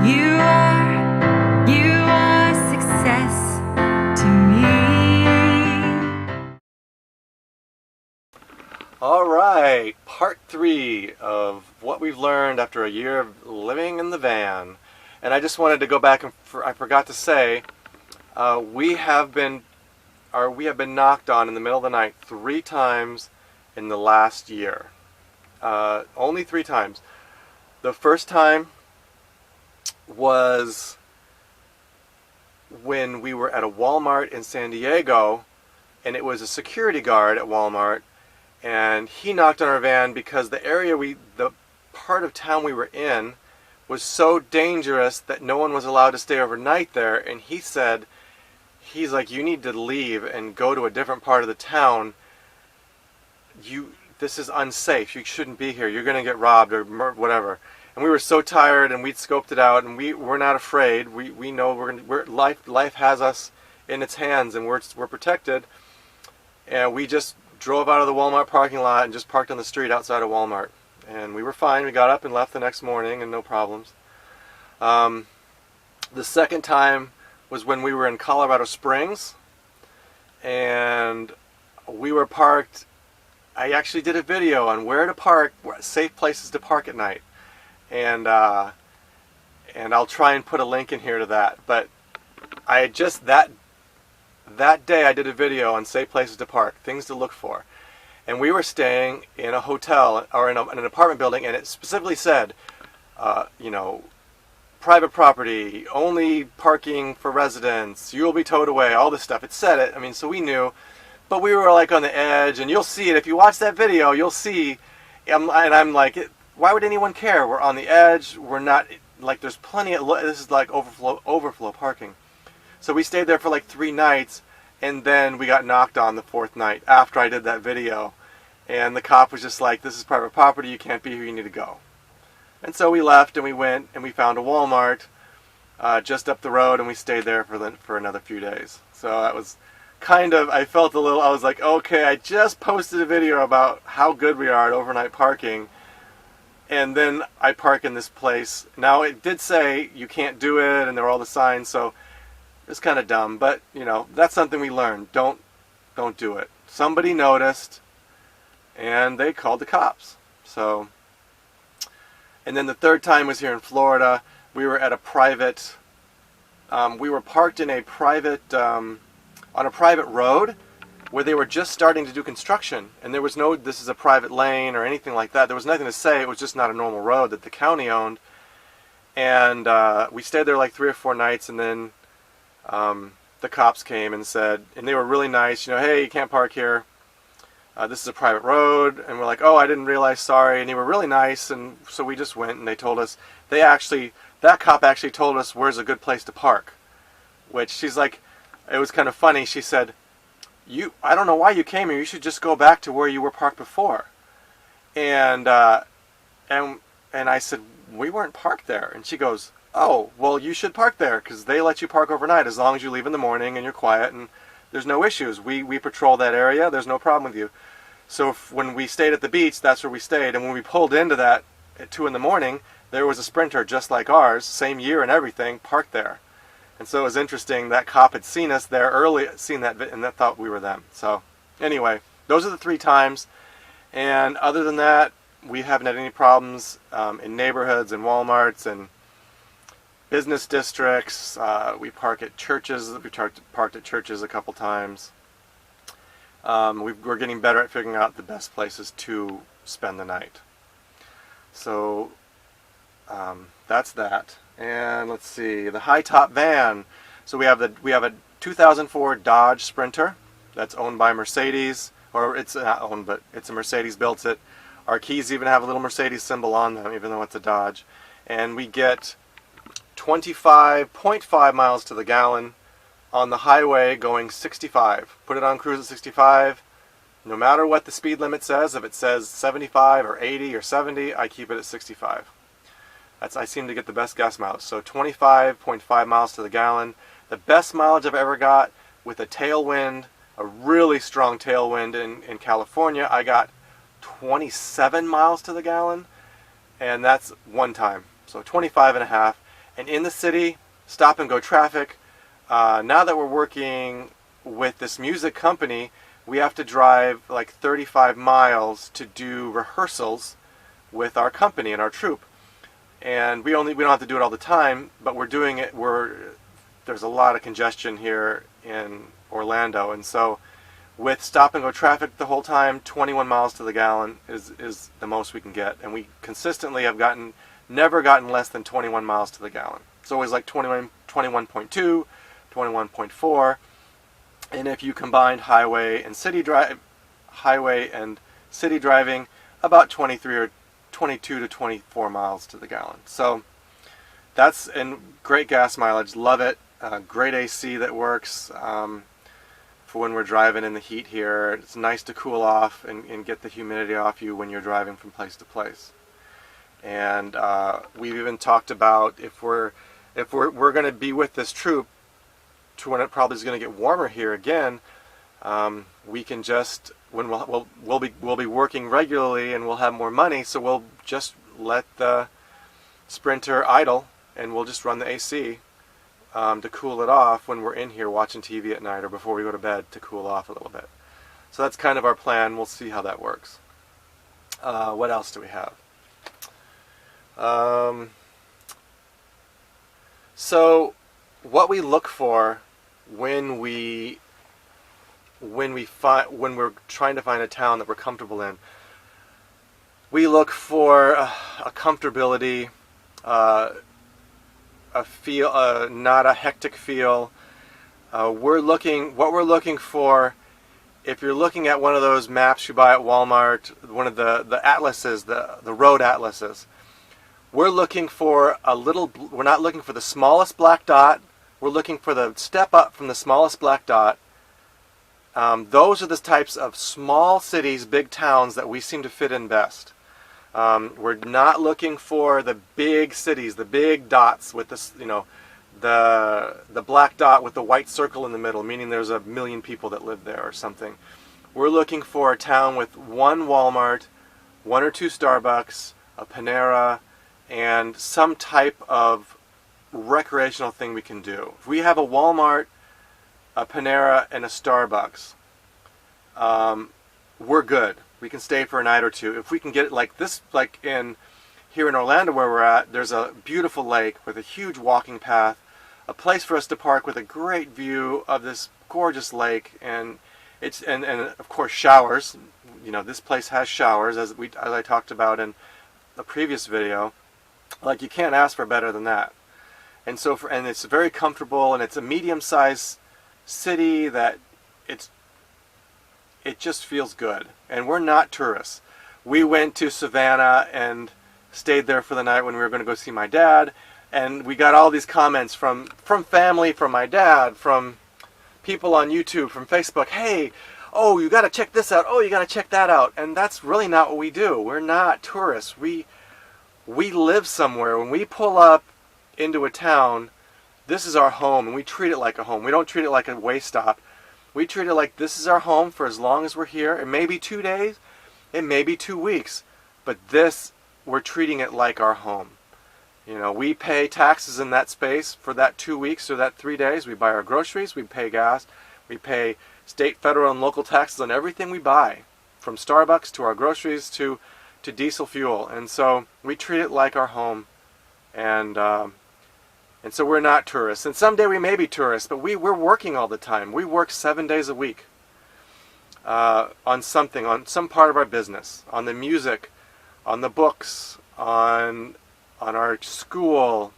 You are success to me. All right, part 3 of what we've learned after a year of living in the van. And I just wanted to go back and I forgot to say, we have been knocked on in the middle of the night 3 times in the last year. Only 3 times. The first time was when we were at a Walmart in San Diego, and it was a security guard at Walmart, and he knocked on our van because the part of town we were in was so dangerous that no one was allowed to stay overnight there, and he's like, you need to leave and go to a different part of the town. This is unsafe. You shouldn't be here. You're going to get robbed or whatever. And we were so tired, and we'd scoped it out, and we're not afraid. We know life has us in its hands, and we're protected. And we just drove out of the Walmart parking lot and just parked on the street outside of Walmart. And we were fine. We got up and left the next morning, and no problems. The second time was when we were in Colorado Springs, and we were parked. I actually did a video on where to park, safe places to park at night. And I'll try and put a link in here to that. But I just that day I did a video on safe places to park, things to look for. And we were staying in a hotel or in an apartment building, and it specifically said, private property, only parking for residents, you will be towed away, all this stuff. It said it. I mean, so we knew. But we were like on the edge, and you'll see it. If you watch that video, you'll see. And I'm like, why would anyone care? We're on the edge. We're not, like, there's plenty of, this is like overflow parking. So we stayed there for like 3 nights, and then we got knocked on the 4th night after I did that video. And the cop was just like, this is private property, you can't be here, you need to go. And so we left, and we went, and we found a Walmart just up the road, and we stayed there for another few days. So that was kind of, I was like, okay, I just posted a video about how good we are at overnight parking, and then I park in this place. Now, it did say you can't do it, and there were all the signs, so it's kind of dumb, but, that's something we learned. Don't do it. Somebody noticed, and they called the cops. So, and then the third time was here in Florida. We were at a private, we were parked in a private, on a private road where they were just starting to do construction, and there was no, this is a private lane or anything like that. There was nothing to say. It was just not a normal road that the county owned. And we stayed there like 3 or 4 nights, and then the cops came and said, and they were really nice, hey, you can't park here. This is a private road. And we're like, oh, I didn't realize, sorry. And they were really nice, and so we just went, and they told us, that cop actually told us where's a good place to park. Which, she's like, it was kind of funny. She said, I don't know why you came here. You should just go back to where you were parked before. And I said, we weren't parked there. And she goes, oh, well, you should park there because they let you park overnight as long as you leave in the morning and you're quiet and there's no issues. We patrol that area. There's no problem with you. So when we stayed at the beach, that's where we stayed. And when we pulled into that at 2 in the morning, there was a Sprinter just like ours, same year and everything, parked there. And so it was interesting, that cop had seen us there early, and that thought we were them. So anyway, those are the 3 times. And other than that, we haven't had any problems in neighborhoods and Walmarts and business districts. We park at churches. We parked at churches a couple times. We're getting better at figuring out the best places to spend the night. So that's that. And let's see, the high top van. So we have a 2004 Dodge Sprinter that's owned by Mercedes, or it's not owned, but it's a Mercedes built it. Our keys even have a little Mercedes symbol on them, even though it's a Dodge. And we get 25.5 miles to the gallon on the highway going 65. Put it on cruise at 65. No matter what the speed limit says, if it says 75 or 80 or 70, I keep it at 65. I seem to get the best gas mileage. So 25.5 miles to the gallon. The best mileage I've ever got with a tailwind, a really strong tailwind in California, I got 27 miles to the gallon, and that's one time. So 25 and a half. And in the city, stop and go traffic. Now that we're working with this music company, we have to drive like 35 miles to do rehearsals with our company and our troupe. And we don't have to do it all the time, but we're doing it. There's a lot of congestion here in Orlando, and so with stop and go traffic the whole time, 21 miles to the gallon is the most we can get, and we consistently have never gotten less than 21 miles to the gallon. It's always like 21.2, 21.4, and if you combined highway and city driving, about 23 or 22 to 24 miles to the gallon. So that's, and great gas mileage, love it. Great AC that works for when we're driving in the heat here. It's nice to cool off and get the humidity off you when you're driving from place to place. And we've even talked about if we're going to be with this troupe to when it probably is going to get warmer here again, we can just, when we'll be working regularly and we'll have more money, so we'll just let the Sprinter idle and we'll just run the AC to cool it off when we're in here watching TV at night or before we go to bed, to cool off a little bit. So that's kind of our plan. We'll see how that works. What else do we have? So what we look for when we're trying to find a town that we're comfortable in, we look for a comfortability, a feel, not a hectic feel. What we're looking for, if you're looking at one of those maps you buy at Walmart, one of the atlases, the road atlases, we're looking for we're not looking for the smallest black dot. We're looking for the step up from the smallest black dot. Those are the types of small cities, big towns that we seem to fit in best. We're not looking for the big cities, the big dots with this, the black dot with the white circle in the middle, meaning there's 1 million people that live there or something. We're looking for a town with one Walmart, 1 or 2 Starbucks, a Panera, and some type of recreational thing we can do. If we have a Walmart, a Panera, and a Starbucks, we're good. We can stay for a night or two. If we can get it like this, like here in Orlando where we're at, there's a beautiful lake with a huge walking path, a place for us to park with a great view of this gorgeous lake, and and of course showers. This place has showers, as I talked about in the previous video. Like, you can't ask for better than that. And so and it's very comfortable, and it's a medium-sized city that it just feels good. And we're not tourists. We went to Savannah and stayed there for the night when we were going to go see my dad, and we got all these comments from family, from my dad, from people on YouTube, from Facebook. Hey, oh, you got to check this out. Oh, you got to check that out. And that's really not what we do. We're not tourists. We live somewhere. When we pull up into a town, this is our home, and we treat it like a home. We don't treat it like a way stop. We treat it like this is our home for as long as we're here. It may be 2 days, it may be 2 weeks, but we're treating it like our home. We pay taxes in that space for that 2 weeks or that 3 days. We buy our groceries, we pay gas, we pay state, federal, and local taxes on everything we buy, from Starbucks to our groceries to diesel fuel. And so we treat it like our home, and so we're not tourists. And someday we may be tourists, but we're working all the time. We work 7 days a week on something, on some part of our business, on the music, on the books, on our school.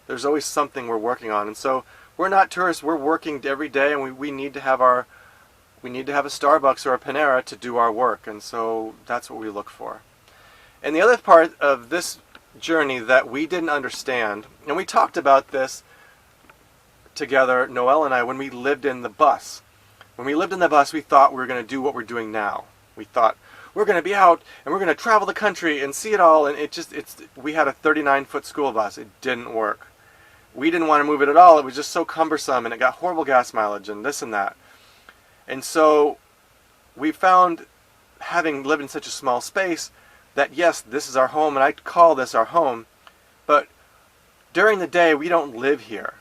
There's always something we're working on. And so we're not tourists. We're working every day, and we need to have a Starbucks or a Panera to do our work. And so that's what we look for. And the other part of this journey that we didn't understand, and we talked about this together, Noelle and I, when we lived in the bus. When we lived in the bus, we thought we were going to do what we're doing now. We thought we're going to be out and we're going to travel the country and see it all, and we had a 39-foot school bus. It didn't work. We didn't want to move it at all. It was just so cumbersome, and it got horrible gas mileage and this and that. And so we found, having lived in such a small space, that yes, this is our home, and I call this our home, But during the day, we don't live here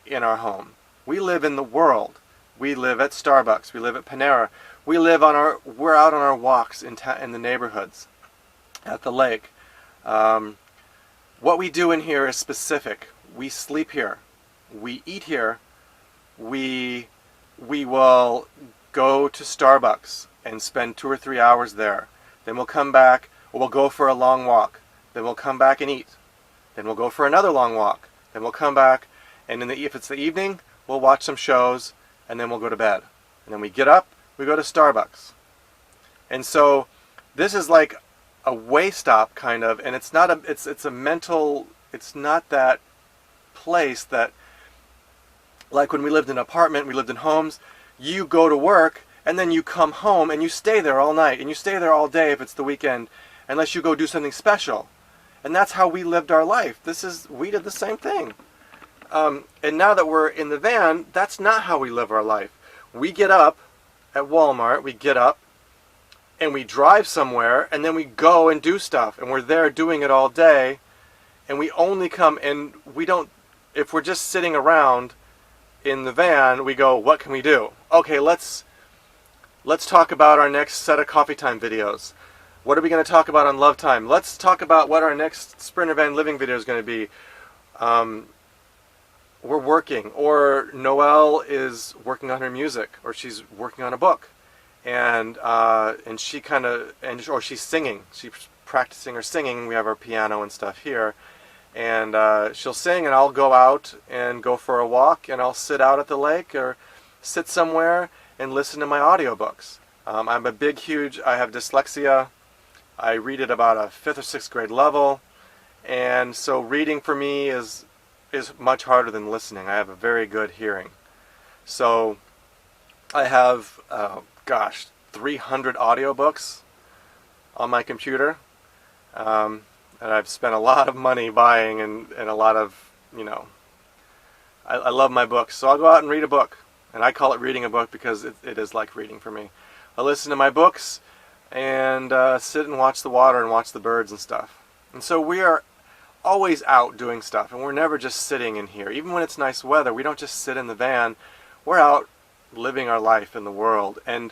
in our home. We live in the world. We live at Starbucks. We live at Panera. We're out on our walks in the neighborhoods, at the lake. What we do in here is specific. We sleep here. We eat here. We will go to Starbucks and spend 2 or 3 hours there. Then we'll come back, or we'll go for a long walk. Then we'll come back and eat. Then we'll go for another long walk. Then we'll come back, and if it's the evening, we'll watch some shows, and then we'll go to bed. And then we get up, we go to Starbucks. And so this is like a way stop kind of, and it's not it's a mental, it's not that place that, like when we lived in an apartment, we lived in homes, you go to work and then you come home and you stay there all night and you stay there all day if it's the weekend, unless you go do something special. And that's how we lived our life. We did the same thing. And now that we're in the van, that's not how we live our life. We get up at Walmart, we get up and we drive somewhere, and then we go and do stuff, and we're there doing it all day, and we only come, and we don't, if we're just sitting around in the van, we go, what can we do? Okay, let's talk about our next set of coffee time videos. What are we going to talk about on Love Time? Let's talk about what our next Sprinter Van Living video is going to be. We're working, or Noelle is working on her music, or she's working on a book, and she or she's singing. She's practicing her singing. We have our piano and stuff here, and she'll sing, and I'll go out and go for a walk, and I'll sit out at the lake or sit somewhere and listen to my audiobooks. I have dyslexia. I read at about a 5th or 6th grade level, and so reading for me is much harder than listening. I have a very good hearing. So I have, 300 audiobooks on my computer, and I've spent a lot of money buying and a lot of, I love my books. So I'll go out and read a book, and I call it reading a book because it is like reading for me. I listen to my books and sit and watch the water and watch the birds and stuff. And so we are always out doing stuff, and we're never just sitting in here. Even when it's nice weather, we don't just sit in the van. We're out living our life in the world, and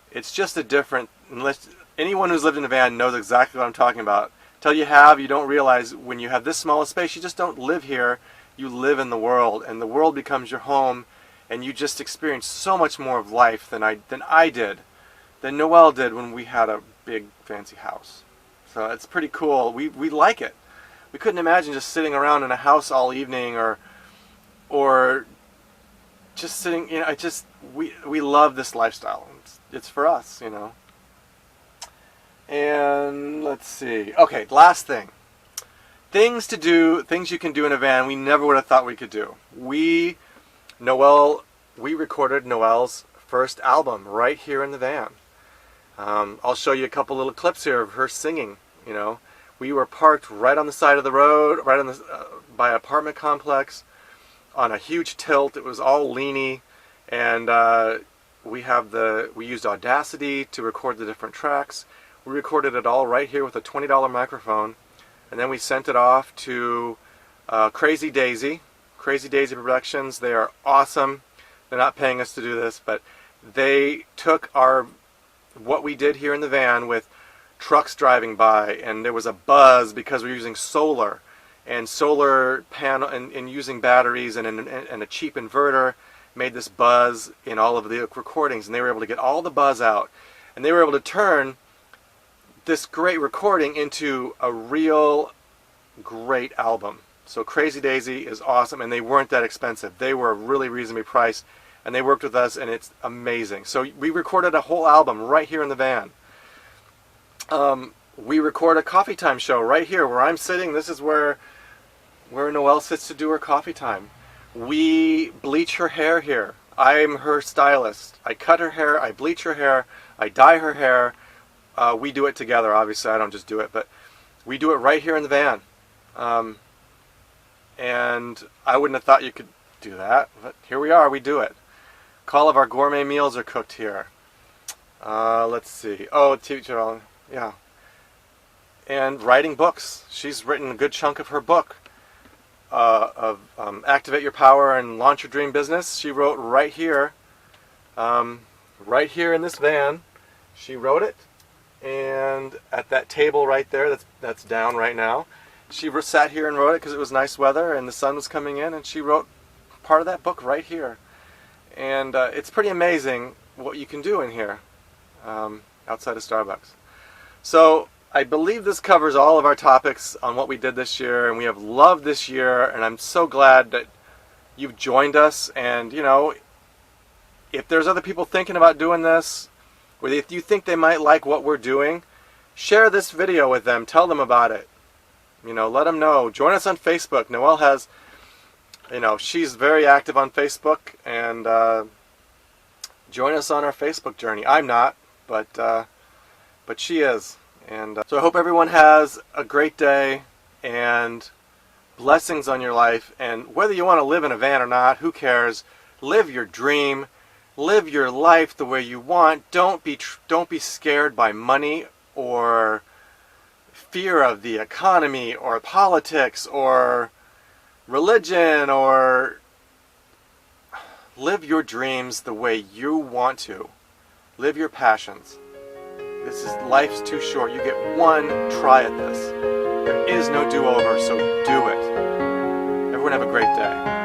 it's just unless anyone who's lived in a van knows exactly what I'm talking about. Till you don't realize when you have this small a space, you just don't live here. You live in the world, and the world becomes your home, and you just experience so much more of life than I did, than Noelle did when we had a big fancy house. So it's pretty cool. We like it. We couldn't imagine just sitting around in a house all evening or just sitting. We love this lifestyle. It's for us, And let's see. Okay, last thing. Things to do, things you can do in a van we never would have thought we could do. We recorded Noelle's first album right here in the van. I'll show you a couple little clips here of her singing. We were parked right on the side of the road, right on by an apartment complex, on a huge tilt. It was all leany, and we used Audacity to record the different tracks. We recorded it all right here with a $20 microphone, and then we sent it off to Crazy Daisy Productions. They are awesome. They're not paying us to do this, but they took what we did here in the van with trucks driving by, and there was a buzz because we're using solar panel and using batteries and a cheap inverter made this buzz in all of the recordings, and they were able to get all the buzz out, and they were able to turn this great recording into a real great album. So Crazy Daisy is awesome, and they weren't that expensive. They were really reasonably priced, and they worked with us, and it's amazing. So we recorded a whole album right here in the van. We record a coffee time show right here where I'm sitting. This is where Noelle sits to do her coffee time. We bleach her hair here. I'm her stylist. I cut her hair, I bleach her hair, I dye her hair. We do it together, obviously. I don't just do it, but we do it right here in the van. And I wouldn't have thought you could do that, but here we are, we do it. All of our gourmet meals are cooked here. Let's see. Oh, TV channel. Yeah. and writing books. She's written a good chunk of her book of Activate Your Power and Launch Your Dream Business. She wrote right here in this van. She wrote it, and at that table right there, that's down right now, she sat here and wrote it because it was nice weather and the sun was coming in, and she wrote part of that book right here. And it's pretty amazing what you can do in here outside of Starbucks. So I believe this covers all of our topics on what we did this year, and we have loved this year, and I'm so glad that you've joined us. And you know, if there's other people thinking about doing this, or if you think they might like what we're doing, share this video with them. Tell them about it. You know, let them know. Join us on Facebook. Noelle has, you know, she's very active on Facebook, and join us on our Facebook journey. I'm not, but she is. And so I hope everyone has a great day and blessings on your life. And whether you want to live in a van or not, who cares? Live your dream. Live your life the way you want. Don't be scared by money or fear of the economy or politics or religion, or live your dreams the way you want to. Live your passions. Life's too short. You get one try at this. There is no do-over, so do it. Everyone have a great day.